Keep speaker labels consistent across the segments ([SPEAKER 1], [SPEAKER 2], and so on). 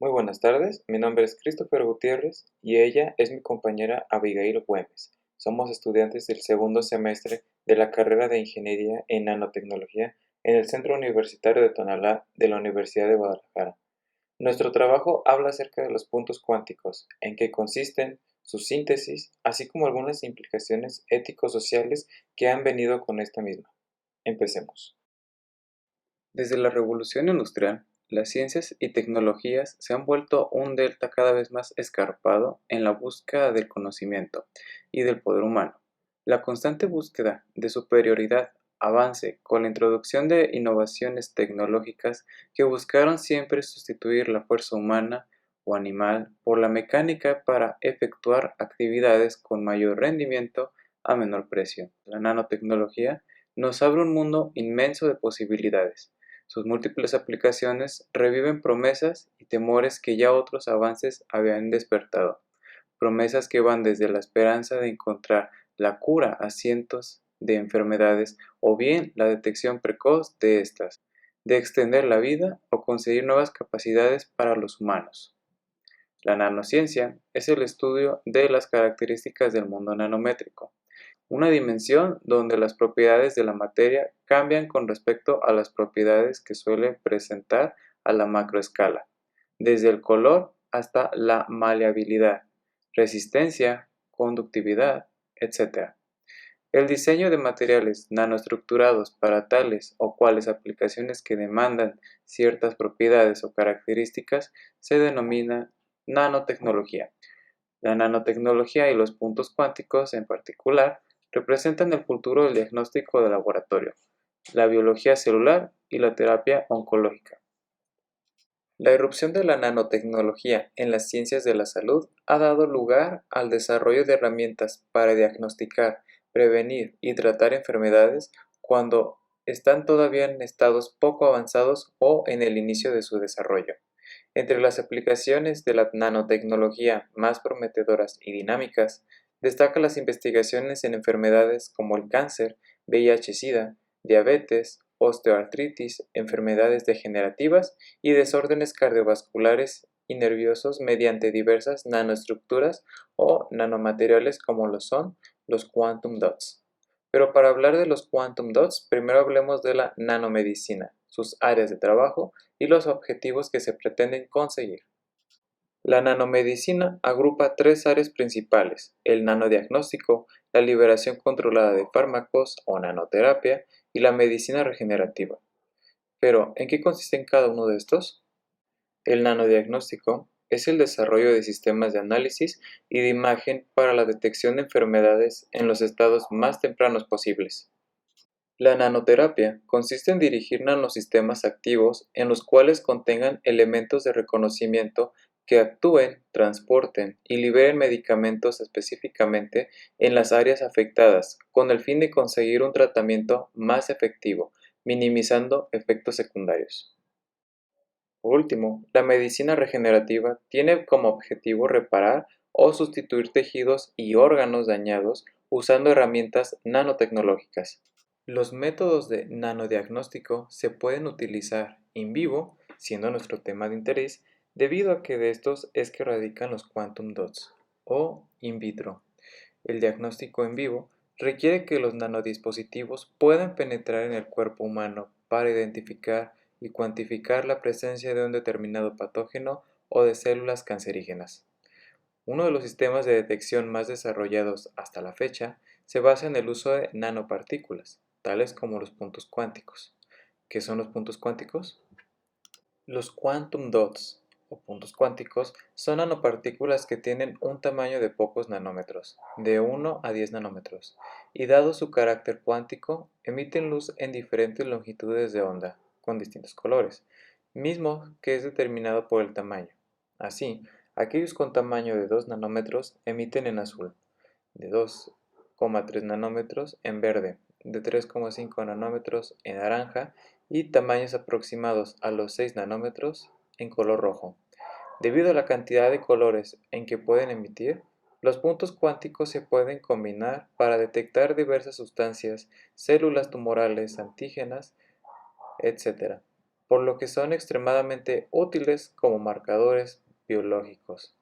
[SPEAKER 1] Muy buenas tardes, mi nombre es Christopher Gutiérrez y ella es mi compañera Abigail Güemes. Somos estudiantes del segundo semestre de la carrera de Ingeniería en Nanotecnología en el Centro Universitario de Tonalá de la Universidad de Guadalajara. Nuestro trabajo habla acerca de los puntos cuánticos, en qué consisten, su síntesis, así como algunas implicaciones ético-sociales que han venido con esta misma. Empecemos. Desde la Revolución Industrial, las ciencias y tecnologías se han vuelto un delta cada vez más escarpado en la búsqueda del conocimiento y del poder humano. La constante búsqueda de superioridad, avance con la introducción de innovaciones tecnológicas que buscaron siempre sustituir la fuerza humana o animal por la mecánica para efectuar actividades con mayor rendimiento a menor precio. La nanotecnología nos abre un mundo inmenso de posibilidades. Sus múltiples aplicaciones reviven promesas y temores que ya otros avances habían despertado, promesas que van desde la esperanza de encontrar la cura a cientos de enfermedades o bien la detección precoz de estas, de extender la vida o conseguir nuevas capacidades para los humanos. La nanociencia es el estudio de las características del mundo nanométrico, una dimensión donde las propiedades de la materia cambian con respecto a las propiedades que suele presentar a la macroescala, desde el color hasta la maleabilidad, resistencia, conductividad, etc. El diseño de materiales nanoestructurados para tales o cuales aplicaciones que demandan ciertas propiedades o características se denomina nanotecnología. La nanotecnología y los puntos cuánticos, en particular, representan el futuro del diagnóstico de laboratorio, la biología celular y la terapia oncológica. La irrupción de la nanotecnología en las ciencias de la salud ha dado lugar al desarrollo de herramientas para diagnosticar, prevenir y tratar enfermedades cuando están todavía en estados poco avanzados o en el inicio de su desarrollo. Entre las aplicaciones de la nanotecnología más prometedoras y dinámicas, destacan las investigaciones en enfermedades como el cáncer, VIH-Sida, diabetes, osteoartritis, enfermedades degenerativas y desórdenes cardiovasculares y nerviosos mediante diversas nanoestructuras o nanomateriales como lo son los quantum dots. Pero para hablar de los quantum dots, primero hablemos de la nanomedicina, sus áreas de trabajo y los objetivos que se pretenden conseguir. La nanomedicina agrupa tres áreas principales: el nanodiagnóstico, la liberación controlada de fármacos o nanoterapia y la medicina regenerativa. Pero, ¿en qué consisten cada uno de estos? El nanodiagnóstico es el desarrollo de sistemas de análisis y de imagen para la detección de enfermedades en los estados más tempranos posibles. La nanoterapia consiste en dirigir nanosistemas activos en los cuales contengan elementos de reconocimiento que actúen, transporten y liberen medicamentos específicamente en las áreas afectadas, con el fin de conseguir un tratamiento más efectivo, minimizando efectos secundarios. Por último, la medicina regenerativa tiene como objetivo reparar o sustituir tejidos y órganos dañados usando herramientas nanotecnológicas. Los métodos de nanodiagnóstico se pueden utilizar in vivo, siendo nuestro tema de interés, debido a que de estos es que radican los quantum dots, o in vitro. El diagnóstico en vivo requiere que los nanodispositivos puedan penetrar en el cuerpo humano para identificar y cuantificar la presencia de un determinado patógeno o de células cancerígenas. Uno de los sistemas de detección más desarrollados hasta la fecha se basa en el uso de nanopartículas, tales como los puntos cuánticos. ¿Qué son los puntos cuánticos? Los quantum dots, o puntos cuánticos, son nanopartículas que tienen un tamaño de pocos nanómetros, de 1 a 10 nanómetros, y dado su carácter cuántico, emiten luz en diferentes longitudes de onda, con distintos colores, mismo que es determinado por el tamaño. Así, aquellos con tamaño de 2 nanómetros emiten en azul, de 2,3 nanómetros en verde, de 3,5 nanómetros en naranja y tamaños aproximados a los 6 nanómetros en color rojo. Debido a la cantidad de colores en que pueden emitir, los puntos cuánticos se pueden combinar para detectar diversas sustancias, células tumorales, antígenas, etc. por lo que son extremadamente útiles como marcadores biológicos.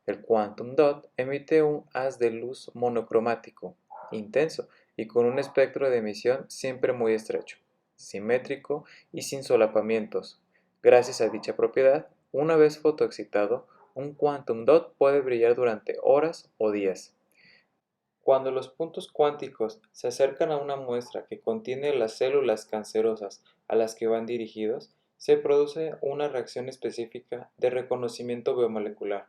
[SPEAKER 1] El Quantum Dot emite un haz de luz monocromático, intenso y con un espectro de emisión siempre muy estrecho, simétrico y sin solapamientos. Gracias a dicha propiedad, una vez fotoexcitado, un Quantum Dot puede brillar durante horas o días. Cuando los puntos cuánticos se acercan a una muestra que contiene las células cancerosas a las que van dirigidos, se produce una reacción específica de reconocimiento biomolecular,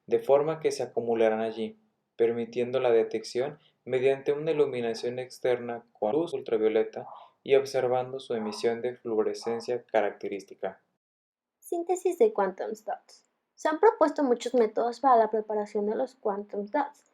[SPEAKER 1] de forma que se acumularán allí, permitiendo la detección mediante una iluminación externa con luz ultravioleta y observando su emisión de fluorescencia característica.
[SPEAKER 2] Síntesis de quantum dots. Se han propuesto muchos métodos para la preparación de los quantum dots,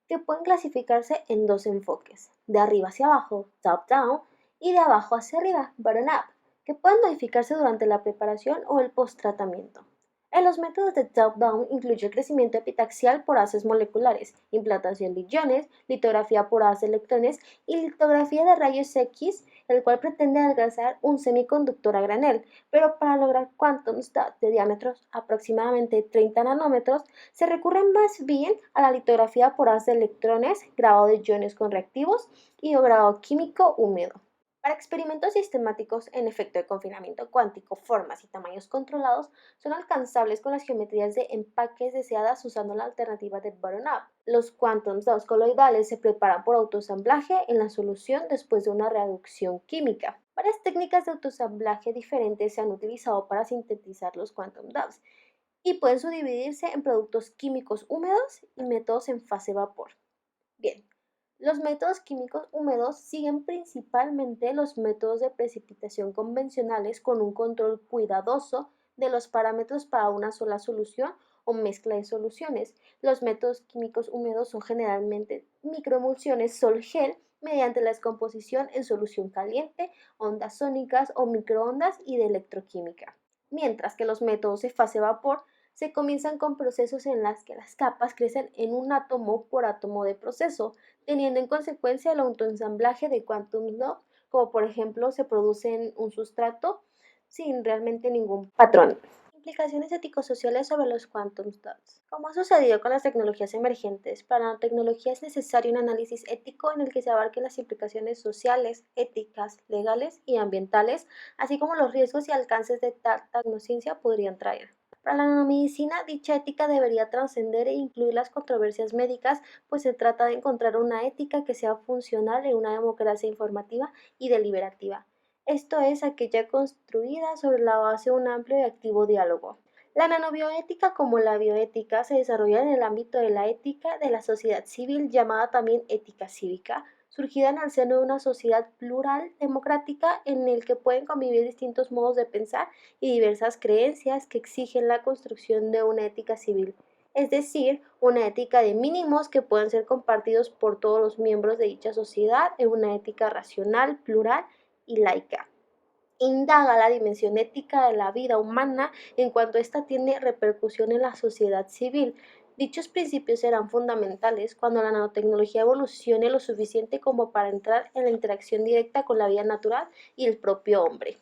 [SPEAKER 2] que pueden clasificarse en dos enfoques, de arriba hacia abajo, top-down, y de abajo hacia arriba, bottom-up, que pueden modificarse durante la preparación o el post-tratamiento. En los métodos de top-down incluye el crecimiento epitaxial por haces moleculares, implantación de iones, litografía por haz de electrones y litografía de rayos X, el cual pretende adelgazar un semiconductor a granel, pero para lograr quantum dots de diámetros aproximadamente 30 nanómetros, se recurre más bien a la litografía por haz de electrones, grabado de iones con reactivos y o grabado químico húmedo. Para experimentos sistemáticos en efecto de confinamiento cuántico, formas y tamaños controlados son alcanzables con las geometrías de empaques deseadas usando la alternativa de bottom-up. Los quantum dots coloidales se preparan por autoensamblaje en la solución después de una reducción química. Varias técnicas de autoensamblaje diferentes se han utilizado para sintetizar los quantum dots y pueden subdividirse en productos químicos húmedos y métodos en fase vapor. Bien, los métodos químicos húmedos siguen principalmente los métodos de precipitación convencionales con un control cuidadoso de los parámetros para una sola solución o mezcla de soluciones. Los métodos químicos húmedos son generalmente microemulsiones sol-gel mediante la descomposición en solución caliente, ondas sónicas o microondas y de electroquímica. Mientras que los métodos de fase vapor se comienzan con procesos en los que las capas crecen en un átomo por átomo de proceso, teniendo en consecuencia el autoensamblaje de quantum dots, como por ejemplo se produce en un sustrato sin realmente ningún patrón. Implicaciones ético-sociales sobre los quantum dots. Como ha sucedido con las tecnologías emergentes, para la tecnología es necesario un análisis ético en el que se abarquen las implicaciones sociales, éticas, legales y ambientales, así como los riesgos y alcances de tal tecnociencia podrían traer. Para la nanomedicina, dicha ética debería trascender e incluir las controversias médicas, pues se trata de encontrar una ética que sea funcional en una democracia informativa y deliberativa. Esto es aquella construida sobre la base de un amplio y activo diálogo. La nanobioética, como la bioética, se desarrolla en el ámbito de la ética de la sociedad civil, llamada también ética cívica, surgida en el seno de una sociedad plural, democrática, en el que pueden convivir distintos modos de pensar y diversas creencias que exigen la construcción de una ética civil, es decir, una ética de mínimos que puedan ser compartidos por todos los miembros de dicha sociedad en una ética racional, plural y laica. Indaga la dimensión ética de la vida humana en cuanto ésta tiene repercusión en la sociedad civil. Dichos principios serán fundamentales cuando la nanotecnología evolucione lo suficiente como para entrar en la interacción directa con la vida natural y el propio hombre.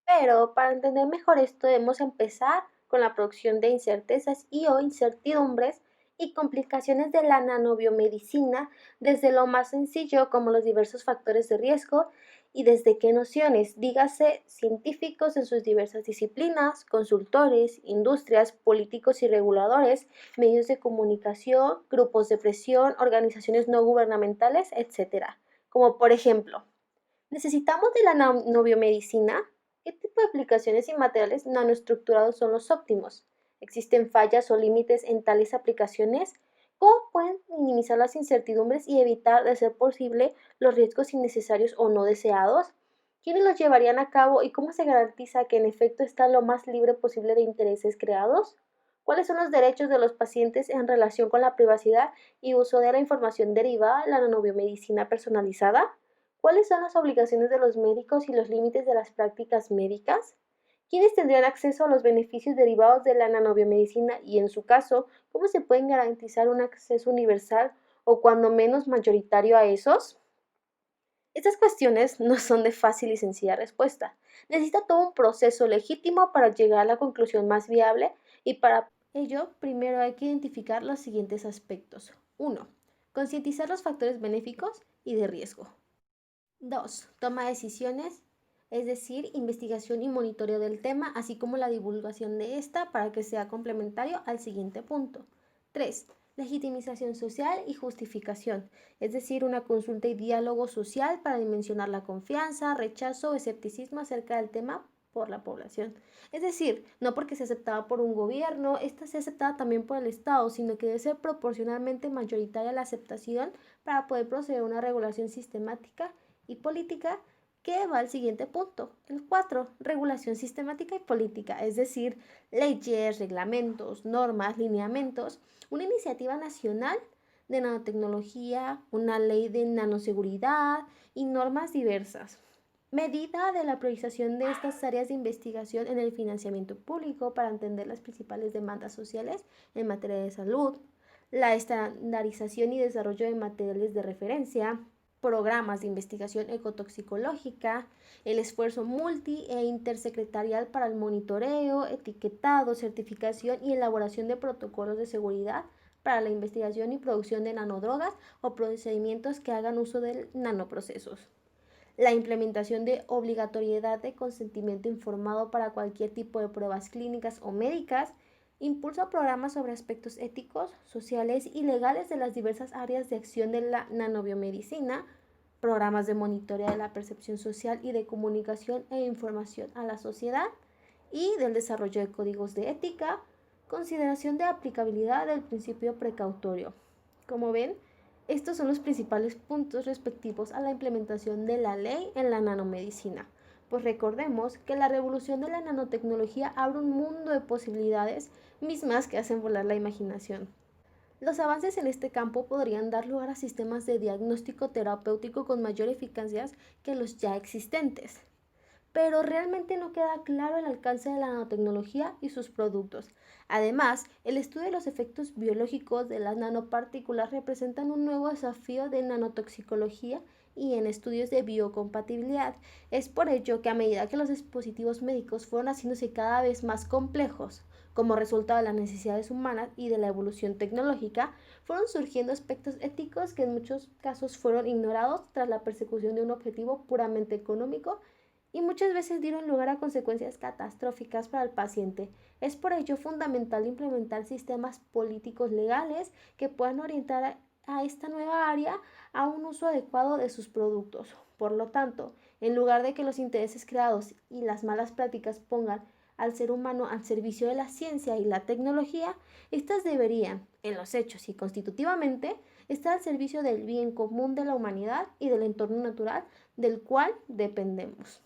[SPEAKER 2] Pero para entender mejor esto debemos empezar con la producción de incertezas y o incertidumbres y complicaciones de la nanobiomedicina, desde lo más sencillo como los diversos factores de riesgo y desde qué nociones, dígase científicos en sus diversas disciplinas, consultores, industrias, políticos y reguladores, medios de comunicación, grupos de presión, organizaciones no gubernamentales, etcétera. Como por ejemplo, ¿necesitamos de la nanobiomedicina? ¿Qué tipo de aplicaciones y materiales nanoestructurados son los óptimos? ¿Existen fallas o límites en tales aplicaciones? ¿Cómo pueden minimizar las incertidumbres y evitar, de ser posible, los riesgos innecesarios o no deseados? ¿Quiénes los llevarían a cabo y cómo se garantiza que en efecto está lo más libre posible de intereses creados? ¿Cuáles son los derechos de los pacientes en relación con la privacidad y uso de la información derivada de la nanobiomedicina personalizada? ¿Cuáles son las obligaciones de los médicos y los límites de las prácticas médicas? ¿Quiénes tendrían acceso a los beneficios derivados de la nanobiomedicina y, en su caso, cómo se puede garantizar un acceso universal o cuando menos mayoritario a esos? Estas cuestiones no son de fácil y sencilla respuesta. Necesita todo un proceso legítimo para llegar a la conclusión más viable y para ello primero hay que identificar los siguientes aspectos. 1. Concientizar los factores benéficos y de riesgo. 2. Toma de decisiones, es decir, investigación y monitoreo del tema, así como la divulgación de esta para que sea complementario al siguiente punto. 3. Legitimización social y justificación, es decir, una consulta y diálogo social para dimensionar la confianza, rechazo o escepticismo acerca del tema por la población. Es decir, no porque sea aceptada por un gobierno, esta sea aceptada también por el Estado, sino que debe ser proporcionalmente mayoritaria la aceptación para poder proceder a una regulación sistemática y política que va al siguiente punto. El 4, regulación sistemática y política, es decir, leyes, reglamentos, normas, lineamientos, una iniciativa nacional de nanotecnología, una ley de nanoseguridad y normas diversas. Medida de la priorización de estas áreas de investigación en el financiamiento público para entender las principales demandas sociales en materia de salud, la estandarización y desarrollo de materiales de referencia, programas de investigación ecotoxicológica, el esfuerzo multi e intersecretarial para el monitoreo, etiquetado, certificación y elaboración de protocolos de seguridad para la investigación y producción de nanodrogas o procedimientos que hagan uso de nanoprocesos. La implementación de obligatoriedad de consentimiento informado para cualquier tipo de pruebas clínicas o médicas, impulsa programas sobre aspectos éticos, sociales y legales de las diversas áreas de acción de la nanobiomedicina, programas de monitoreo de la percepción social y de comunicación e información a la sociedad y del desarrollo de códigos de ética, consideración de aplicabilidad del principio precautorio. Como ven, estos son los principales puntos respectivos a la implementación de la ley en la nanomedicina. Pues recordemos que la revolución de la nanotecnología abre un mundo de posibilidades mismas que hacen volar la imaginación. Los avances en este campo podrían dar lugar a sistemas de diagnóstico terapéutico con mayor eficacia que los ya existentes, pero realmente no queda claro el alcance de la nanotecnología y sus productos. Además, el estudio de los efectos biológicos de las nanopartículas representan un nuevo desafío de nanotoxicología y en estudios de biocompatibilidad. Es por ello que a medida que los dispositivos médicos fueron haciéndose cada vez más complejos, como resultado de las necesidades humanas y de la evolución tecnológica, fueron surgiendo aspectos éticos que en muchos casos fueron ignorados tras la persecución de un objetivo puramente económico y muchas veces dieron lugar a consecuencias catastróficas para el paciente. Es por ello fundamental implementar sistemas políticos legales que puedan orientar a esta nueva área a un uso adecuado de sus productos. Por lo tanto, en lugar de que los intereses creados y las malas prácticas pongan al ser humano al servicio de la ciencia y la tecnología, estas deberían, en los hechos y constitutivamente, estar al servicio del bien común de la humanidad y del entorno natural del cual dependemos.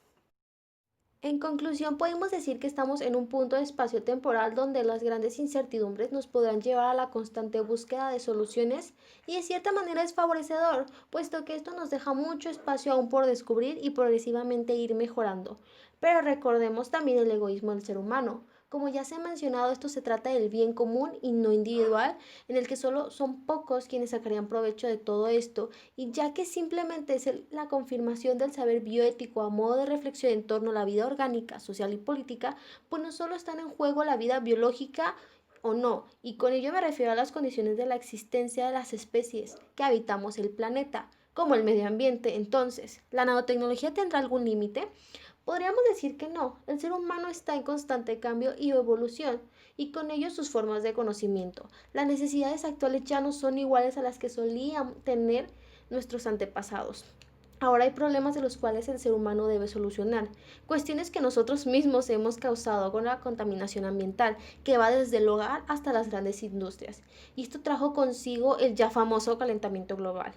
[SPEAKER 2] En conclusión, podemos decir que estamos en un punto de espacio temporal donde las grandes incertidumbres nos podrán llevar a la constante búsqueda de soluciones y de cierta manera es favorecedor, puesto que esto nos deja mucho espacio aún por descubrir y progresivamente ir mejorando. Pero recordemos también el egoísmo del ser humano. Como ya se ha mencionado, esto se trata del bien común y no individual, en el que solo son pocos quienes sacarían provecho de todo esto, y ya que simplemente es la confirmación del saber bioético a modo de reflexión en torno a la vida orgánica, social y política, pues no solo están en juego la vida biológica o no, y con ello me refiero a las condiciones de la existencia de las especies que habitamos el planeta, como el medio ambiente. Entonces, ¿la nanotecnología tendrá algún límite? Podríamos decir que no, el ser humano está en constante cambio y evolución, y con ello sus formas de conocimiento. Las necesidades actuales ya no son iguales a las que solían tener nuestros antepasados. Ahora hay problemas de los cuales el ser humano debe solucionar, cuestiones que nosotros mismos hemos causado con la contaminación ambiental, que va desde el hogar hasta las grandes industrias, y esto trajo consigo el ya famoso calentamiento global.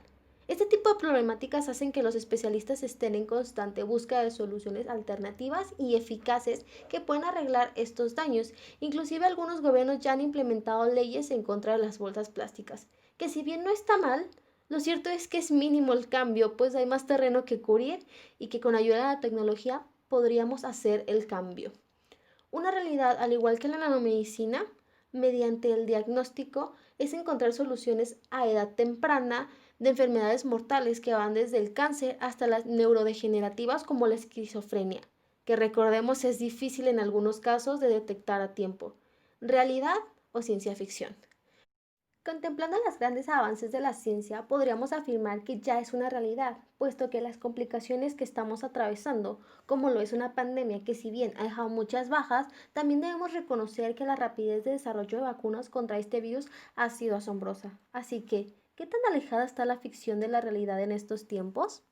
[SPEAKER 2] Este tipo de problemáticas hacen que los especialistas estén en constante búsqueda de soluciones alternativas y eficaces que pueden arreglar estos daños. Inclusive algunos gobiernos ya han implementado leyes en contra de las bolsas plásticas, que si bien no está mal, lo cierto es que es mínimo el cambio, pues hay más terreno que cubrir y que con ayuda de la tecnología podríamos hacer el cambio. Una realidad, al igual que la nanomedicina, mediante el diagnóstico, es encontrar soluciones a edad temprana de enfermedades mortales que van desde el cáncer hasta las neurodegenerativas como la esquizofrenia, que recordemos es difícil en algunos casos de detectar a tiempo. ¿Realidad o ciencia ficción? Contemplando los grandes avances de la ciencia, podríamos afirmar que ya es una realidad, puesto que las complicaciones que estamos atravesando, como lo es una pandemia que si bien ha dejado muchas bajas, también debemos reconocer que la rapidez de desarrollo de vacunas contra este virus ha sido asombrosa. Así que, ¿qué tan alejada está la ficción de la realidad en estos tiempos?